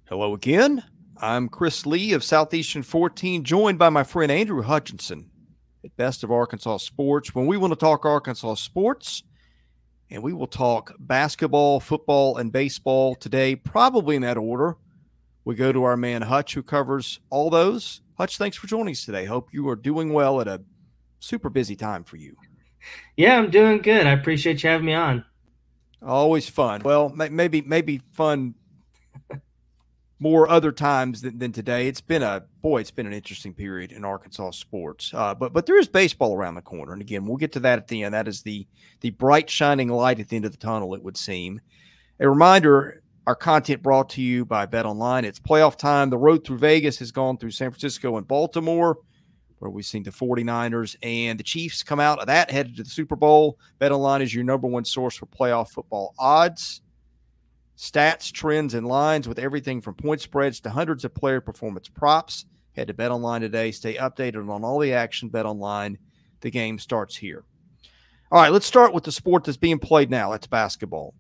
Hello again. I'm Chris Lee of Southeastern 14, joined by my friend Andrew Hutchinson at Best of Arkansas Sports. When we want to talk Arkansas sports, and we will talk basketball, football, and baseball today, probably in that order. We go to our man Hutch, who covers all those. Hutch, thanks for joining us today. Hope you are doing well at a super busy time for you. Yeah, I'm doing good. I appreciate you having me on. Always fun. Well, maybe fun more other times than today. It's been an interesting period in Arkansas sports. But there is baseball around the corner. And again, we'll get to that at the end. That is the bright shining light at the end of the tunnel, it would seem. A reminder, our content brought to you by BetOnline. It's playoff time. The road through Vegas has gone through San Francisco and Baltimore, where we've seen the 49ers and the Chiefs come out of that, headed to the Super Bowl. BetOnline is your number one source for playoff football odds, stats, trends, and lines, with everything from point spreads to hundreds of player performance props. Head to BetOnline today. Stay updated on all the action. BetOnline, the game starts here. All right, let's start with the sport that's being played now. That's basketball.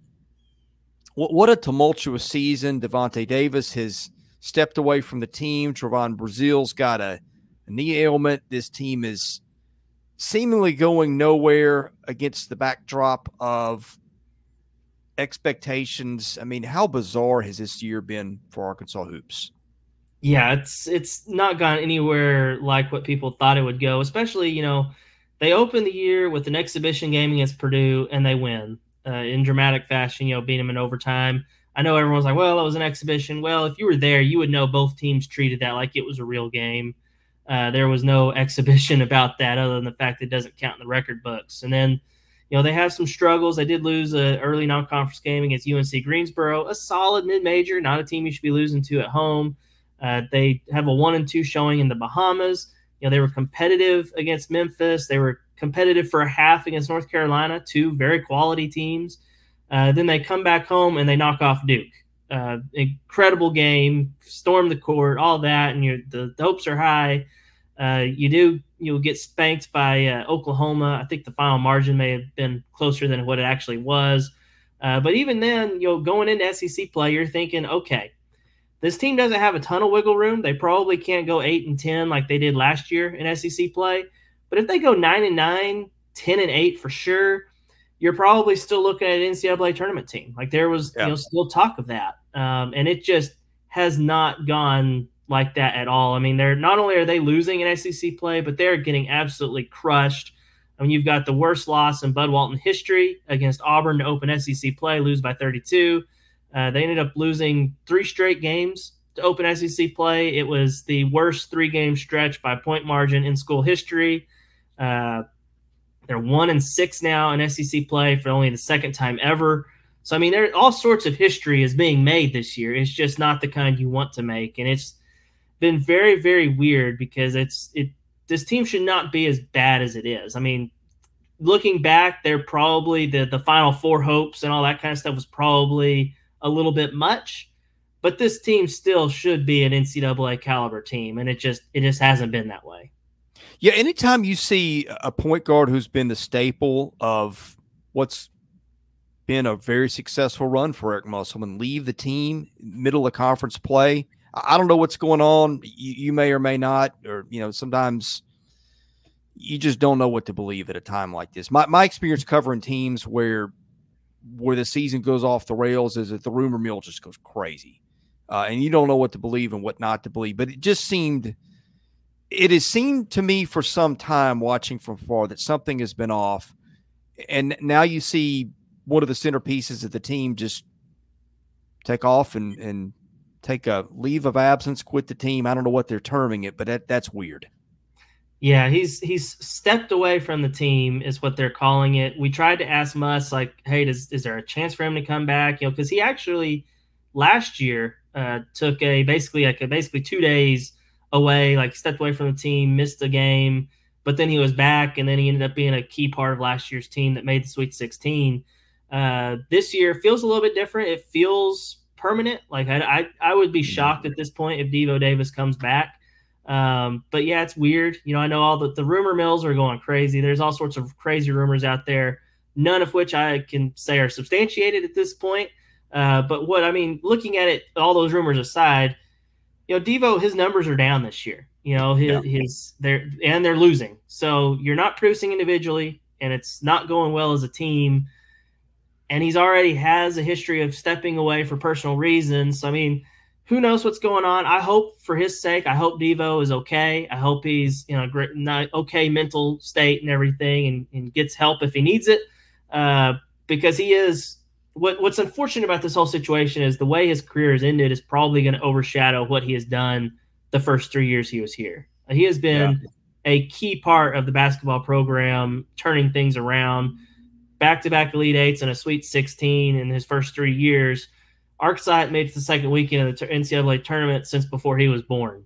What a tumultuous season. Devo Davis has stepped away from the team. Trevon Brazile's got a knee ailment. This team is seemingly going nowhere against the backdrop of expectations. I mean, how bizarre has this year been for Arkansas hoops? Yeah, it's not gone anywhere like what people thought it would go, especially, they opened the year with an exhibition game against Purdue and they win in dramatic fashion, beat them in overtime. I know everyone's like, well, it was an exhibition. Well, if you were there, you would know both teams treated that like it was a real game. There was no exhibition about that other than the fact that it doesn't count in the record books. And then, they have some struggles. They did lose an early non-conference game against UNC Greensboro, a solid mid-major, not a team you should be losing to at home. They have a 1-2 showing in the Bahamas. They were competitive against Memphis. They were competitive for a half against North Carolina, two very quality teams. Then they come back home and they knock off Duke. Incredible game, storm the court, all that, and the hopes are high. You'll get spanked by Oklahoma. I think the final margin may have been closer than what it actually was. But even then, going into SEC play, you're thinking, okay, this team doesn't have a ton of wiggle room. They probably can't go 8-10 like they did last year in SEC play. But if they go 9-9, 10-8 for sure, you're probably still looking at an NCAA tournament team. Like there was still talk of that. And it just has not gone like that at all. I mean, not only are they losing in SEC play, but they're getting absolutely crushed. I mean, you've got the worst loss in Bud Walton history against Auburn to open SEC play, lose by 32. They ended up losing 3 straight games to open SEC play. It was the worst 3-game stretch by point margin in school history. They're 1-6 now in SEC play for only the second time ever. So, I mean, all sorts of history is being made this year. It's just not the kind you want to make. And it's been very, very weird because this team should not be as bad as it is. I mean, looking back, they're probably the Final Four hopes and all that kind of stuff was probably a little bit much, but this team still should be an NCAA caliber team, and it just hasn't been that way. Yeah, anytime you see a point guard who's been the staple of what's been a very successful run for Eric Musselman leave the team middle of conference play, I don't know what's going on. You may or may not, or sometimes you just don't know what to believe at a time like this. My experience covering teams where the season goes off the rails is that the rumor mill just goes crazy, and you don't know what to believe and what not to believe. But it has seemed to me for some time watching from far that something has been off, and now you see one of the centerpieces of the team just take off and take a leave of absence, quit the team. I don't know what they're terming it, but that's weird. Yeah, he's stepped away from the team is what they're calling it. We tried to ask Muss, like, hey, is there a chance for him to come back? Because he actually last year took basically 2 days away, like stepped away from the team, missed a game, but then he was back, and then he ended up being a key part of last year's team that made the Sweet 16. This year feels a little bit different. It feels permanent. Like I would be shocked at this point if Devo Davis comes back. But yeah, it's weird. I know all the rumor mills are going crazy. There's all sorts of crazy rumors out there, none of which I can say are substantiated at this point. But what I mean, looking at it, all those rumors aside, Devo, his numbers are down this year. They're losing. So you're not producing individually, and it's not going well as a team. And he's already has a history of stepping away for personal reasons. So, I mean, who knows what's going on? I hope for his sake, I hope Devo is okay. I hope he's in a great, okay mental state and everything, and gets help if he needs it. Because he is what's unfortunate about this whole situation is the way his career has ended is probably going to overshadow what he has done the first 3 years he was here. He has been a key part of the basketball program, turning things around. Back-to-back Elite Eights and a Sweet 16 in his first 3 years. Arkansas had made it to the second weekend of the NCAA tournament since before he was born.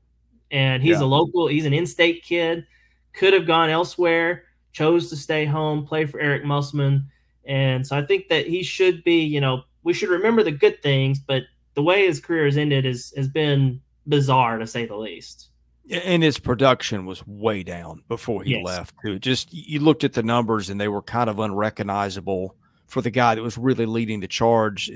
And he's he's an in-state kid, could have gone elsewhere, chose to stay home, play for Eric Musselman. And so I think that he should be, we should remember the good things, but the way his career has ended has been bizarre, to say the least. And his production was way down before he left, too. Just you looked at the numbers, and they were kind of unrecognizable for the guy that was really leading the charge.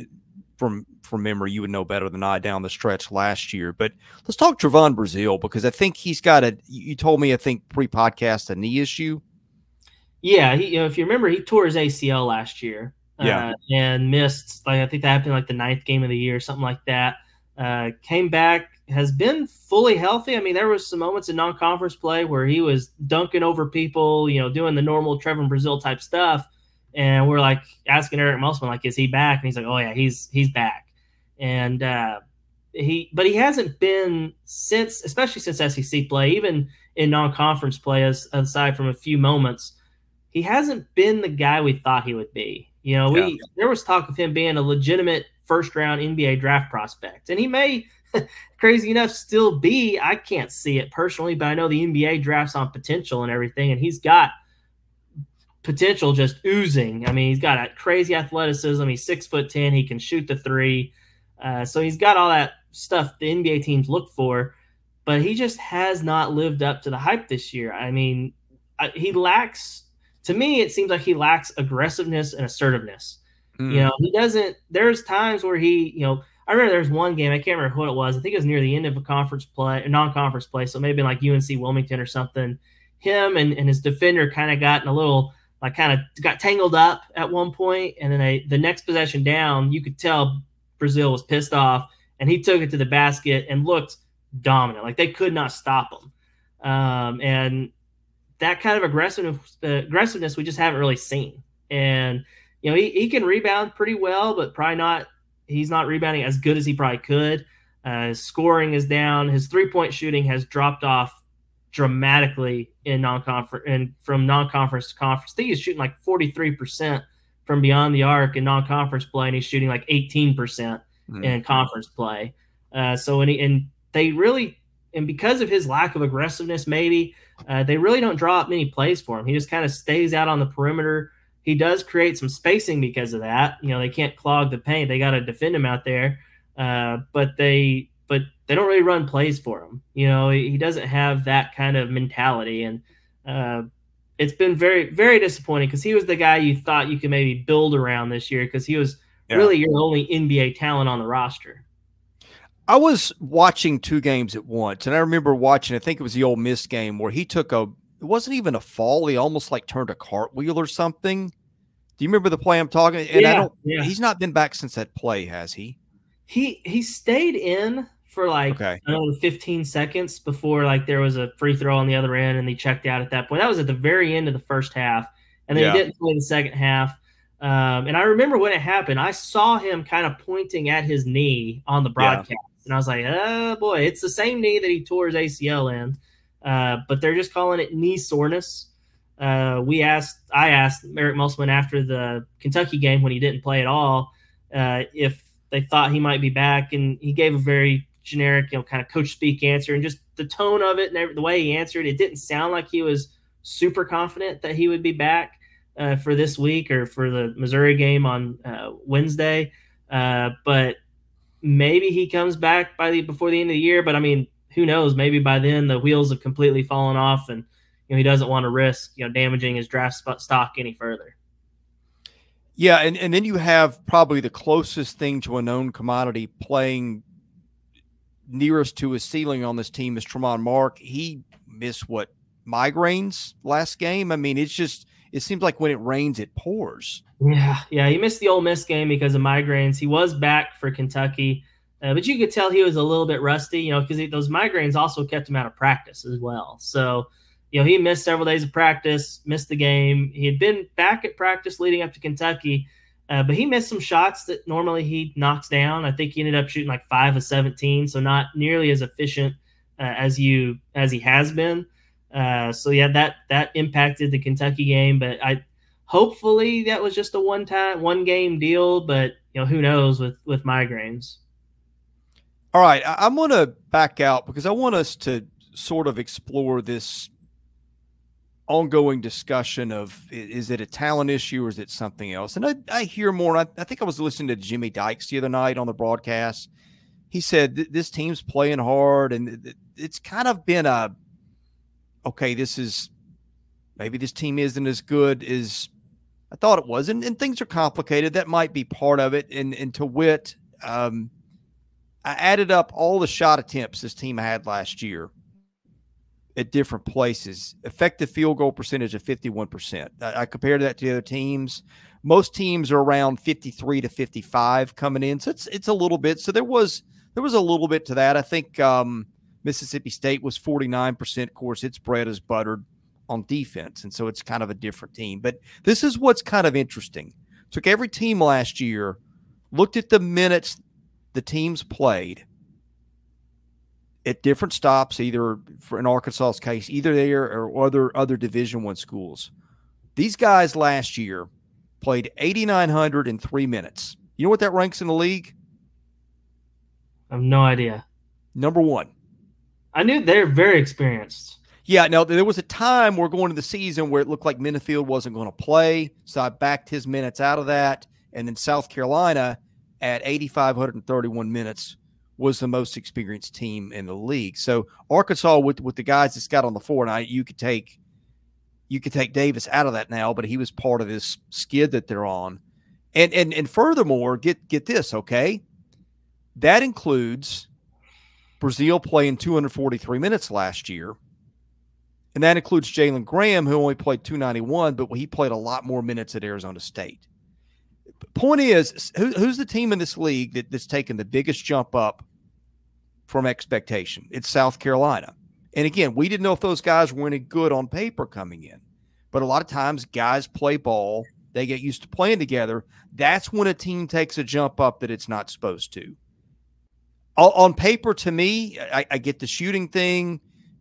From memory, you would know better than I down the stretch last year. But let's talk Trevon Brazile, because I think he's got you told me, I think pre-podcast, a knee issue. Yeah, if you remember, he tore his ACL last year. And missed, I think that happened like the 9th game of the year, something like that. Came back, has been fully healthy. I mean, there was some moments in non-conference play where he was dunking over people, doing the normal Trevon Brazile type stuff. And we're like asking Eric Musselman, like, is he back? And he's like, oh yeah, he's back. And he hasn't been especially since SEC play, even in non-conference play, aside from a few moments, he hasn't been the guy we thought he would be. There was talk of him being a legitimate first-round NBA draft prospect, and he may, crazy enough, still be. I can't see it personally, but I know the NBA drafts on potential and everything, and he's got potential just oozing. I mean, he's got a crazy athleticism. He's 6'10". He can shoot the three. So he's got all that stuff the NBA teams look for, but he just has not lived up to the hype this year. I mean, he lacks. To me, it seems like he lacks aggressiveness and assertiveness. He doesn't. There's times where he, I remember there's one game, I can't remember what it was. I think it was near the end of a non-conference play, so maybe like UNC Wilmington or something. Him and his defender kind of got in a little, got tangled up at one point, and then the next possession down, you could tell Brazile was pissed off, and he took it to the basket and looked dominant. Like they could not stop him. And that kind of aggressiveness we just haven't really seen. And, he can rebound pretty well, but he's not rebounding as good as he probably could. His scoring is down. His three-point shooting has dropped off dramatically in non-conference and from non-conference to conference. I think he's shooting like 43% from beyond the arc in non-conference play, and he's shooting like 18% in conference play. Because of his lack of aggressiveness, maybe they really don't draw up many plays for him. He just kind of stays out on the perimeter. He does create some spacing because of that. They can't clog the paint. They got to defend him out there, but they don't really run plays for him. He doesn't have that kind of mentality, and it's been very, very disappointing because he was the guy you thought you could maybe build around this year because he was really your only NBA talent on the roster. I was watching 2 games at once, and I remember watching, I think it was the Ole Miss game where he took it wasn't even a fall. He almost like turned a cartwheel or something. Do you remember the play I'm talking? And he's not been back since that play, has he? He stayed in for like, I don't know, 15 seconds before like there was a free throw on the other end and they checked out at that point. That was at the very end of the first half. And then he didn't play the second half. And I remember when it happened, I saw him kind of pointing at his knee on the broadcast. And I was like, oh boy, it's the same knee that he tore his ACL in. But they're just calling it knee soreness. I asked Eric Musselman after the Kentucky game when he didn't play at all, if they thought he might be back, and he gave a very generic, kind of coach speak answer, and just the tone of it and the way he answered, it didn't sound like he was super confident that he would be back for this week or for the Missouri game on Wednesday. But maybe he comes back before the end of the year. But I mean, who knows? Maybe by then the wheels have completely fallen off, and he doesn't want to risk damaging his draft stock any further. Yeah, and then you have probably the closest thing to a known commodity playing nearest to his ceiling on this team is Tremont Mark. He missed what, migraines last game? I mean, it seems like when it rains, it pours. Yeah, he missed the Ole Miss game because of migraines. He was back for Kentucky, but you could tell he was a little bit rusty, because those migraines also kept him out of practice as well. So, he missed several days of practice, missed the game. He had been back at practice leading up to Kentucky, but he missed some shots that normally he knocks down. I think he ended up shooting like 5 of 17, so not nearly as efficient as he has been. So yeah, that impacted the Kentucky game, but hopefully that was just a one game deal, but who knows with migraines. All right, I'm going to back out because I want us to sort of explore this ongoing discussion of, is it a talent issue or is it something else? And I hear more. I think I was listening to Jimmy Dykes the other night on the broadcast. He said this team's playing hard, and it's kind of been okay, maybe this team isn't as good as I thought it was, and things are complicated. That might be part of it. And to wit, I added up all the shot attempts this team had last year at different places. Effective field goal percentage of 51%. I compared that to the other teams. Most teams are around 53 to 55 coming in, so it's a little bit. So there was a little bit to that. I think Mississippi State was 49%. Of course, it's bread is buttered on defense, and so it's kind of a different team. But this is what's kind of interesting. Took every team last year, looked at the minutes the teams played at different stops, either for in Arkansas's case, either there or other Division I schools. These guys last year played 8,903 minutes. You know what that ranks in the league? I have no idea. Number 1. I knew they're very experienced. Yeah, now there was a time we're going to the season where it looked like Minifield wasn't going to play, so I backed his minutes out of that. And then South Carolina at 8,531 minutes was the most experienced team in the league. So Arkansas with the guys that's got on the floor, now you could take Davis out of that now, but he was part of this skid that they're on. And furthermore, get this, okay? That includes Brazile playing 243 minutes last year. And that includes Jalen Graham, who only played 291, but he played a lot more minutes at Arizona State. Point is, who's the team in this league that's taken the biggest jump up from expectation? It's South Carolina. And again, we didn't know if those guys were any good on paper coming in. But a lot of times guys play ball. They get used to playing together. That's when a team takes a jump up that it's not supposed to. On paper, to me, I get the shooting thing.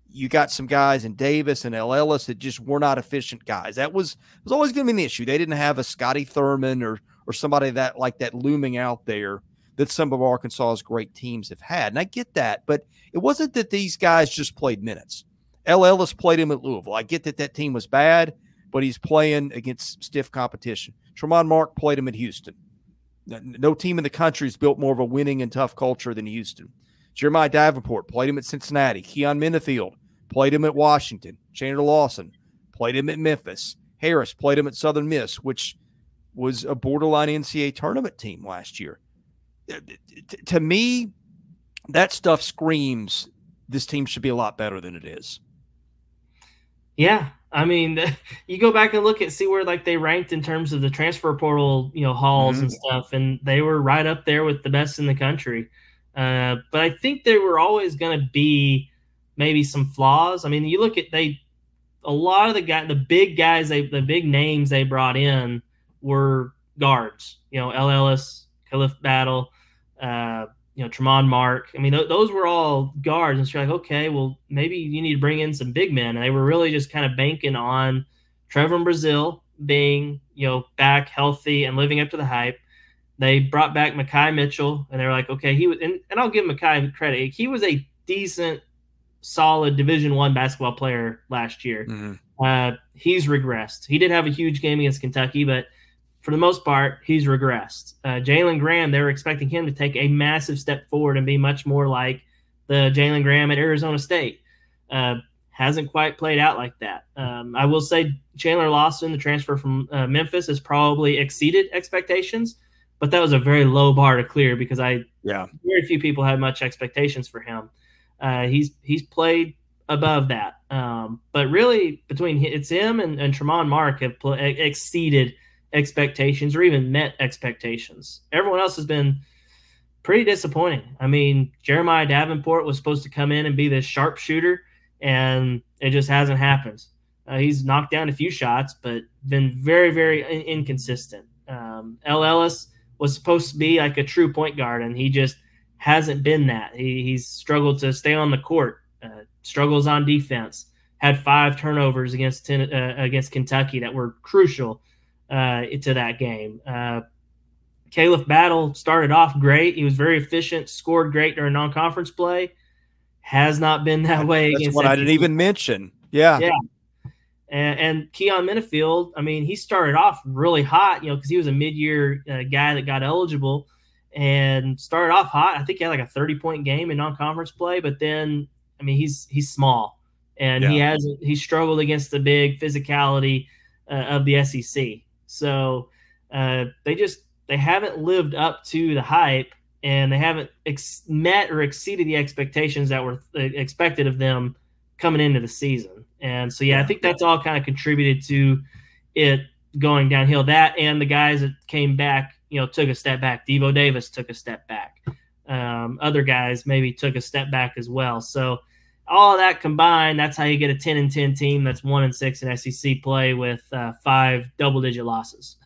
You got some guys in Davis and L. Ellis that just were not efficient guys. That was always going to be an issue. They didn't have a Scotty Thurman or somebody that like that looming out there that some of Arkansas's great teams have had. And I get that, but it wasn't that these guys just played minutes. L. Ellis played him at Louisville. I get that team was bad, but he's playing against stiff competition. Tremont Mark played him at Houston. No team in the country has built more of a winning and tough culture than Houston. Jeremiah Davenport played him at Cincinnati. Keon Minifield played him at Washington. Chandler Lawson played him at Memphis. Harris played him at Southern Miss, which was a borderline NCAA tournament team last year. To me, that stuff screams this team should be a lot better than it is. Yeah. I mean, you go back and see where like they ranked in terms of the transfer portal, hauls and stuff, and they were right up there with the best in the country. But I think there were always going to be maybe some flaws. I mean, you look at a lot of the big guys, the big names they brought in were guards. L. Ellis, Khalif Battle, Tramon Mark. I mean, those were all guards. And so you're like, okay, well, maybe you need to bring in some big men. And they were really just kind of banking on Trevon Brazile being, back healthy and living up to the hype. They brought back Mekhi Mitchell, and they were like, okay, he was, and I'll give Mekhi credit. He was a decent, solid Division I basketball player last year. Mm-hmm. He's regressed. He did have a huge game against Kentucky, but for the most part, he's regressed. Jalen Graham, they were expecting him to take a massive step forward and be much more like the Jalen Graham at Arizona State. hasn't quite played out like that. I will say Chandler Lawson, the transfer from Memphis, has probably exceeded expectations, but that was a very low bar to clear because very few people had much expectations for him. He's played above that, but really between it's him and Tramon Mark have exceeded expectations or even met expectations. Everyone else has been pretty disappointing. I mean, Jeremiah Davenport was supposed to come in and be this sharpshooter, and it just hasn't happened. He's knocked down a few shots, but been very, very inconsistent. L. Ellis was supposed to be like a true point guard, and he just hasn't been that. He's struggled to stay on the court, struggles on defense, had 5 turnovers against Kentucky that were crucial to that game. Khalif Battle started off great. He was very efficient, scored great during non-conference play. Has not been that way. That's what I didn't even mention. Yeah. And Keon Minifield, I mean, he started off really hot, because he was a mid-year guy that got eligible and started off hot. I think he had like a 30-point game in non-conference play, but then, I mean, he's small, and he struggled against the big physicality of the SEC. So they haven't lived up to the hype, and they haven't met or exceeded the expectations that were expected of them coming into the season. And so, I think that's all kind of contributed to it going downhill. That and the guys that came back, took a step back. Devo Davis took a step back. Other guys maybe took a step back as well. So all of that combined, that's how you get a 10-10 team that's 1-6 in SEC play with 5 double-digit losses.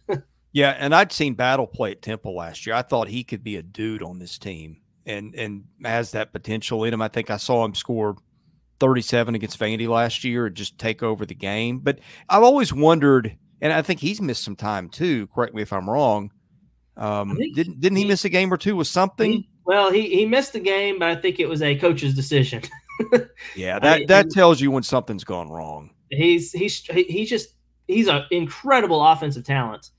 Yeah, and I'd seen Battle play at Temple last year. I thought he could be a dude on this team and has that potential in him. I think I saw him score 37 against Vandy last year and just take over the game. But I've always wondered, and I think he's missed some time too. Correct me if I'm wrong. Didn't he miss a game or two with something? He missed a game, but I think it was a coach's decision. Yeah, that tells you when something's gone wrong. He's an incredible offensive talent.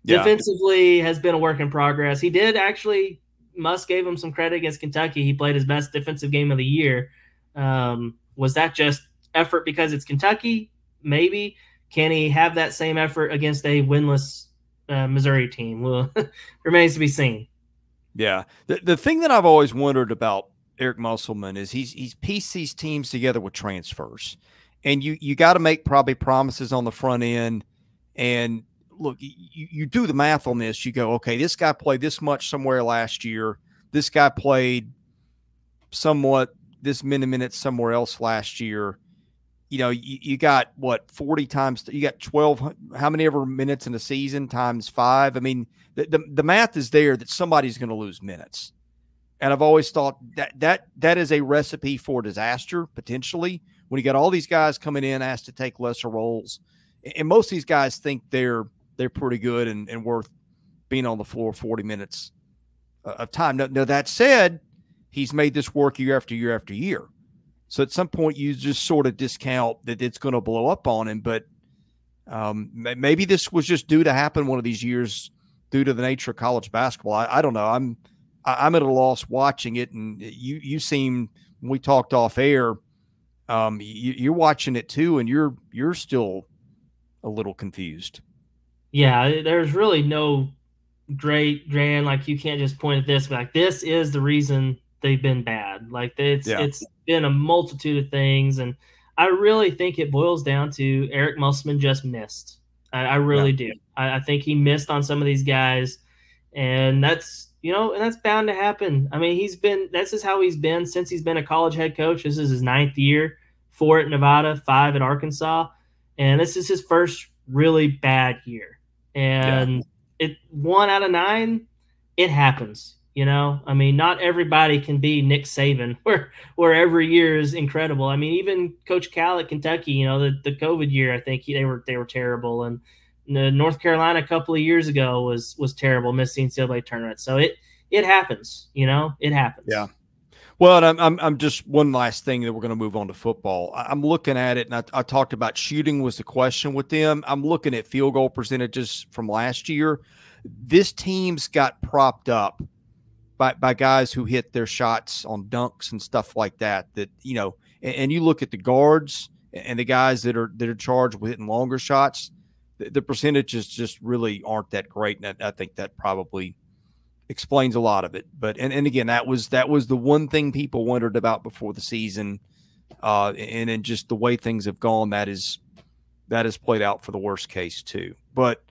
Yeah. Defensively has been a work in progress. He did actually, Musk gave him some credit against Kentucky. He played his best defensive game of the year. Was that just effort because it's Kentucky? Maybe. Can he have that same effort against a winless Missouri team? Well, remains to be seen. Yeah. The thing that I've always wondered about Eric Musselman is he's pieced these teams together with transfers. And you got to make probably promises on the front end. And look, you do the math on this. You go, okay, this guy played this much somewhere last year. This guy played somewhat this many minutes somewhere else last year. You got what, 40 times, you got 12, how many ever minutes in a season times 5. I mean, the math is there that somebody's going to lose minutes. And I've always thought that is a recipe for disaster, potentially, when you got all these guys coming in asked to take lesser roles. And most of these guys think they're pretty good and worth being on the floor 40 minutes of time. Now, that said, he's made this work year after year after year. So at some point you just sort of discount that it's going to blow up on him. But maybe this was just due to happen one of these years due to the nature of college basketball. I don't know. I'm at a loss watching it. And you seem, when we talked off air, you're watching it too, and you're still a little confused. Yeah, there's really no grand, like you can't just point at this, but like this is the reason they've been bad. Like it's been a multitude of things, and I really think it boils down to Eric Musselman just missed. I really do. I think he missed on some of these guys, and that's bound to happen. I mean, this is how he's been since he's been a college head coach. This is his 9th year, 4 at Nevada, 5 at Arkansas, and this is his first really bad year. And 1 out of 9, it happens. I mean, not everybody can be Nick Saban, where every year is incredible. I mean, even Coach Cal at Kentucky, the COVID year, I think they were terrible, and North Carolina a couple of years ago was terrible, missing NCAA tournament. So it happens. It happens. Yeah. Well, and I'm just one last thing that we're going to move on to football. I'm looking at it, and I talked about shooting was the question with them. I'm looking at field goal percentages from last year. This team's got propped up by guys who hit their shots on dunks and stuff like that. That, you know, and you look at the guards and the guys that are charged with hitting longer shots, the percentages just really aren't that great. And I think that probably explains a lot of it. But and again, that was the one thing people wondered about before the season, and then just the way things have gone, that has played out for the worst case too. But